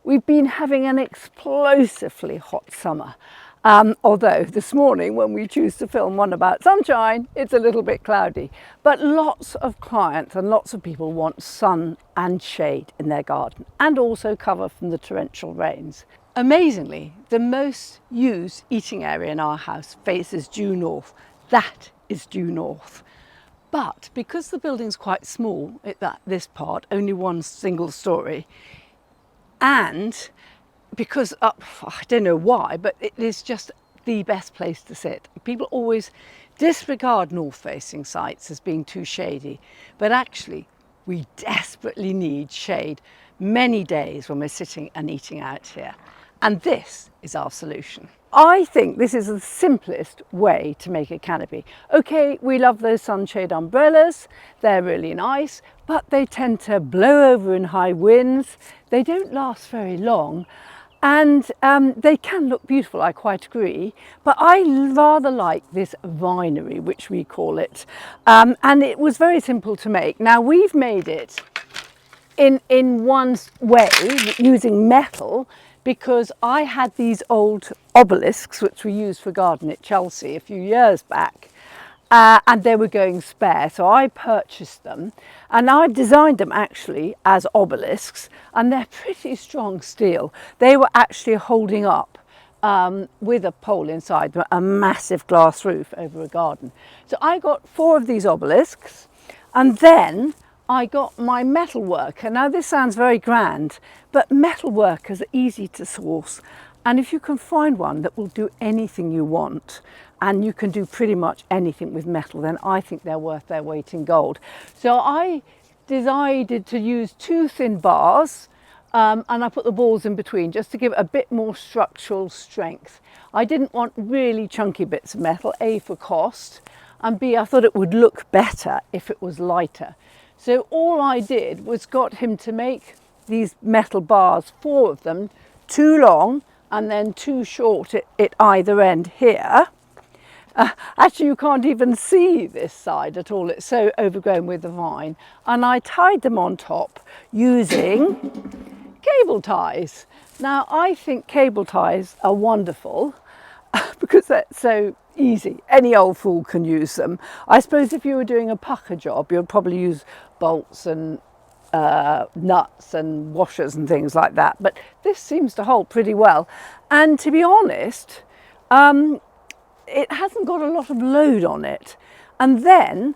We've been having an explosively hot summer. Although this morning when we choose to film one about sunshine, it's a little bit cloudy. But lots of clients and lots of people want sun and shade in their garden and also cover from the torrential rains. Amazingly, the most used eating area in our house faces due north. That is due north. But because the building's quite small, this part, only one single story, and because I don't know why, but it is just the best place to sit. People always disregard north-facing sites as being too shady, but actually we desperately need shade many days when we're sitting and eating out here. And this is our solution. I think this is the simplest way to make a canopy. Okay, we love those sunshade umbrellas. They're really nice, but they tend to blow over in high winds. They don't last very long. And they can look beautiful, I quite agree, but I rather like this vinery, which we call it. And it was very simple to make. Now we've made it in one way using metal, because I had these old obelisks, which we used for garden at Chelsea a few years back, and they were going spare. So I purchased them and I designed them actually as obelisks, and they're pretty strong steel. They were actually holding up with a pole inside, a massive glass roof over a garden. So I got 4 of these obelisks, and then I got my metal worker. Now this sounds very grand, but metal workers are easy to source. And if you can find one that will do anything you want, and you can do pretty much anything with metal, then I think they're worth their weight in gold. So I decided to use 2 thin bars, and I put the balls in between just to give it a bit more structural strength. I didn't want really chunky bits of metal, A, for cost, and B, I thought it would look better if it was lighter. So all I did was got him to make these metal bars, 4 of them, 2 long and then 2 short at either end here. Actually, you can't even see this side at all. It's so overgrown with the vine. And I tied them on top using cable ties. Now, I think cable ties are wonderful because they're so easy. Any old fool can use them. I suppose if you were doing a pucker job, you'd probably use bolts and nuts and washers and things like that. But this seems to hold pretty well. And to be honest, it hasn't got a lot of load on it. And then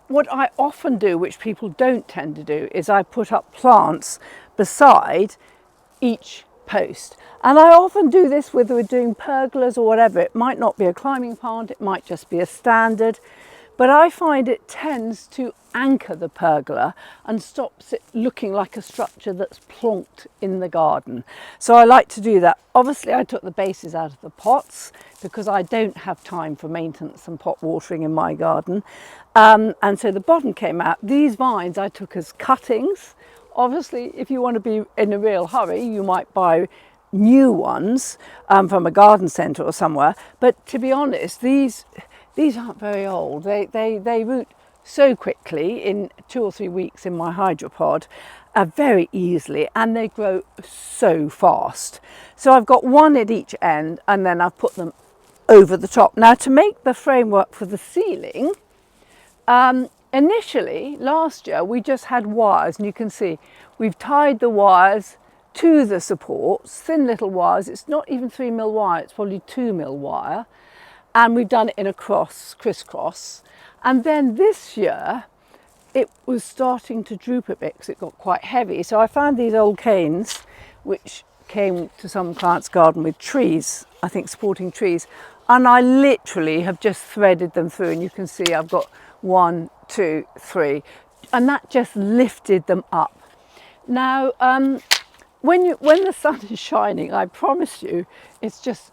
what I often do, which people don't tend to do, is I put up plants beside each post. And I often do this whether we're doing pergolas or whatever. It might not be a climbing plant, it might just be a standard, but I find it tends to anchor the pergola and stops it looking like a structure that's plonked in the garden. So I like to do that. Obviously I took the bases out of the pots because I don't have time for maintenance and pot watering in my garden. And so the bottom came out. These vines I took as cuttings. Obviously, if you want to be in a real hurry, you might buy new ones from a garden centre or somewhere. But to be honest, these aren't very old. They root so quickly in 2 or 3 weeks in my hydropod, very easily, and they grow so fast. So I've got 1 at each end, and then I've put them over the top. Now, to make the framework for the ceiling, initially, last year, we just had wires, and you can see we've tied the wires to the supports, thin little wires. It's not even 3mm wire, it's probably 2mm wire. And we've done it in a crisscross. And then this year, it was starting to droop a bit because it got quite heavy. So I found these old canes, which came to some client's garden with trees, I think supporting trees. And I literally have just threaded them through, and you can see I've got 1, 2, 3, and that just lifted them up. Now, when the sun is shining, I promise you, it's just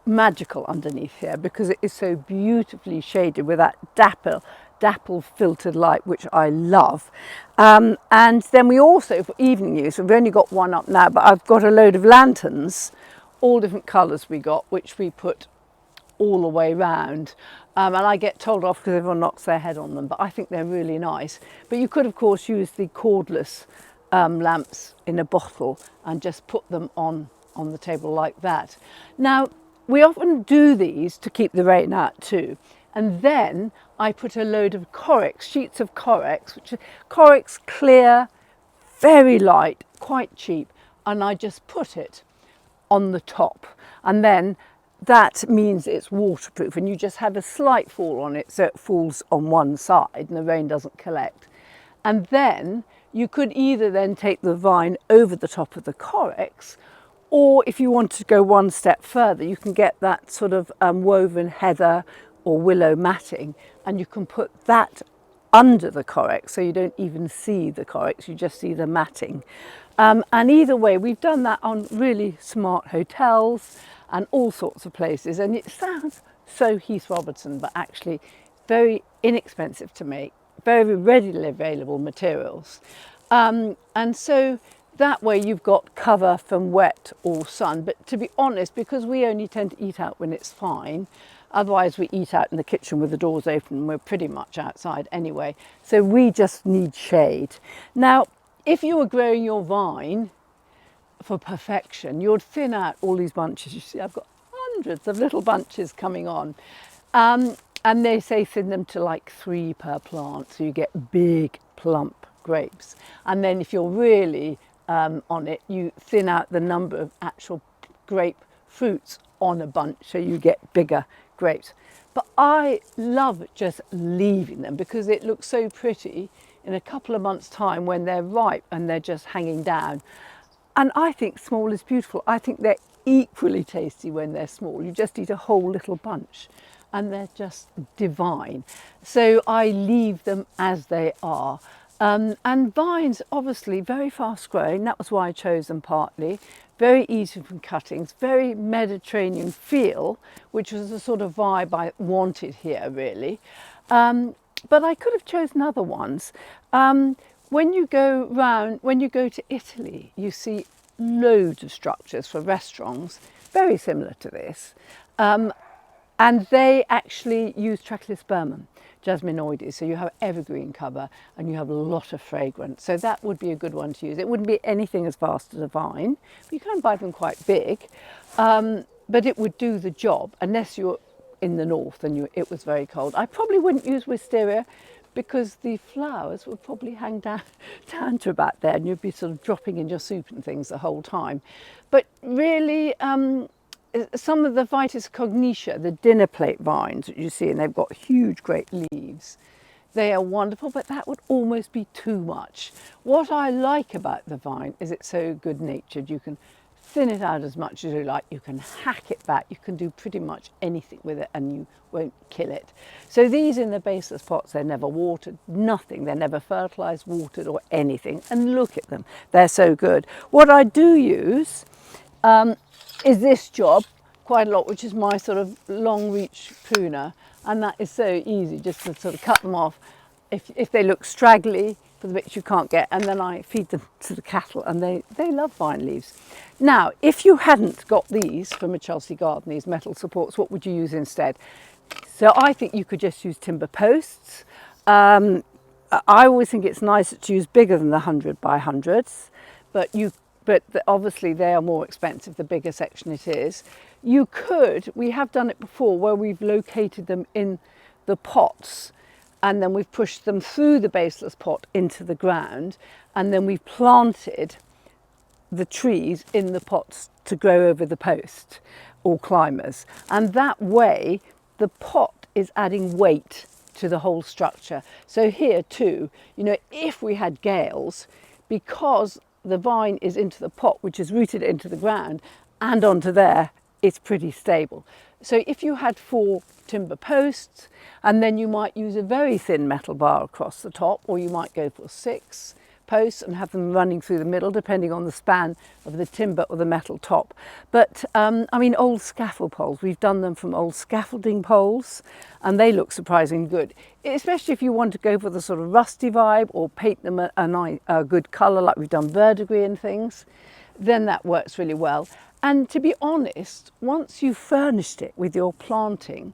magical underneath here because it is so beautifully shaded with that dapple filtered light, which I love. And then we also, for evening use, we've only got 1 up now, but I've got a load of lanterns, all different colours we got, which we put all the way round. And I get told off because everyone knocks their head on them, but I think they're really nice. But you could, of course, use the cordless lamps in a bottle and just put them on the table like that. Now, we often do these to keep the rain out too. And then I put a load of Corex, sheets of Corex, which are Corex clear, very light, quite cheap. And I just put it on the top. And then that means it's waterproof, and you just have a slight fall on it so it falls on one side and the rain doesn't collect. And then you could either then take the vine over the top of the Corex, or if you want to go one step further, you can get that sort of woven heather or willow matting, and you can put that under the Corex so you don't even see the Corex, you just see the matting. And either way, we've done that on really smart hotels and all sorts of places, and it sounds so Heath Robertson, but actually very inexpensive to make, very readily available materials. And so that way you've got cover from wet or sun. But to be honest, because we only tend to eat out when it's fine, otherwise we eat out in the kitchen with the doors open and we're pretty much outside anyway. So we just need shade. Now, if you were growing your vine for perfection, you'd thin out all these bunches. You see, I've got hundreds of little bunches coming on. And they say thin them to like 3 per plant, so you get big, plump grapes. And then if you're really on it, you thin out the number of actual grape fruits on a bunch, so you get bigger grapes. But I love just leaving them because it looks so pretty in a couple of months' time when they're ripe and they're just hanging down. And I think small is beautiful. I think they're equally tasty when they're small. You just eat a whole little bunch and they're just divine. So I leave them as they are. And vines, obviously, very fast growing. That was why I chose them partly. Very easy from cuttings, very Mediterranean feel, which was the sort of vibe I wanted here, really. But I could have chosen other ones. When you go to Italy, you see loads of structures for restaurants, very similar to this. And they actually use Trachlispermum, jasminoides, so you have evergreen cover and you have a lot of fragrance. So that would be a good one to use. It wouldn't be anything as vast as a vine, but you can buy them quite big. But it would do the job, unless you're in the north and it was very cold. I probably wouldn't use wisteria because the flowers would probably hang down to about there and you'd be sort of dropping in your soup and things the whole time. But really, some of the Vitis cognitia, the dinner plate vines that you see, and they've got huge, great leaves. They are wonderful, but that would almost be too much. What I like about the vine is it's so good-natured. You can thin it out as much as you like. You can hack it back. You can do pretty much anything with it and you won't kill it. So these in the baseless pots, they're never watered, nothing. They're never fertilised, watered or anything. And look at them. They're so good. What I do use is this job quite a lot, which is my sort of long reach pruner, and that is so easy just to sort of cut them off if they look straggly for the bits you can't get, and then I feed them to the cattle and they love vine leaves. Now, if you hadn't got these from a Chelsea garden, these metal supports, what would you use instead? So I think you could just use timber posts. I always think it's nicer to use bigger than the 100 by 100s, but obviously they are more expensive the bigger section it is. We have done it before where we've located them in the pots and then we've pushed them through the baseless pot into the ground, and then we've planted the trees in the pots to grow over the post or climbers. And that way the pot is adding weight to the whole structure. So here too, if we had gales, because the vine is into the pot, which is rooted into the ground and onto there, it's pretty stable. So if you had 4 timber posts, and then you might use a very thin metal bar across the top, or you might go for 6 posts and have them running through the middle, depending on the span of the timber or the metal top. But old scaffold poles, we've done them from old scaffolding poles, and they look surprisingly good, especially if you want to go for the sort of rusty vibe or paint them a good colour, like we've done verdigris and things. Then that works really well. And to be honest, once you've furnished it with your planting,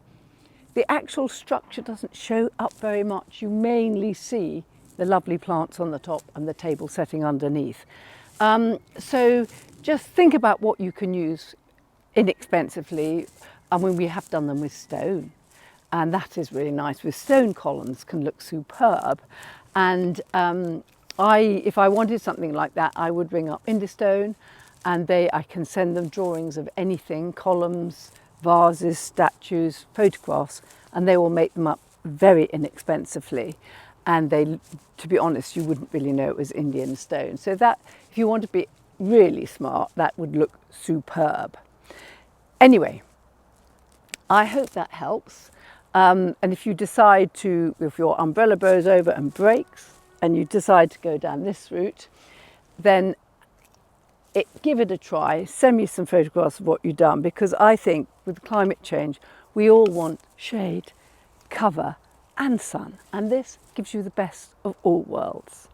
the actual structure doesn't show up very much. You mainly see the lovely plants on the top and the table setting underneath. So just think about what you can use inexpensively. I mean, we have done them with stone, and that is really nice. With stone, columns can look superb. And if I wanted something like that, I would ring up Indostone, and I can send them drawings of anything, columns, vases, statues, photographs, and they will make them up very inexpensively. And to be honest, you wouldn't really know it was Indian stone. So that, if you want to be really smart, that would look superb. Anyway, I hope that helps. And if you decide to, if your umbrella blows over and breaks, and you decide to go down this route, then give it a try. Send me some photographs of what you've done, because I think with climate change, we all want shade, cover, and sun, and this gives you the best of all worlds.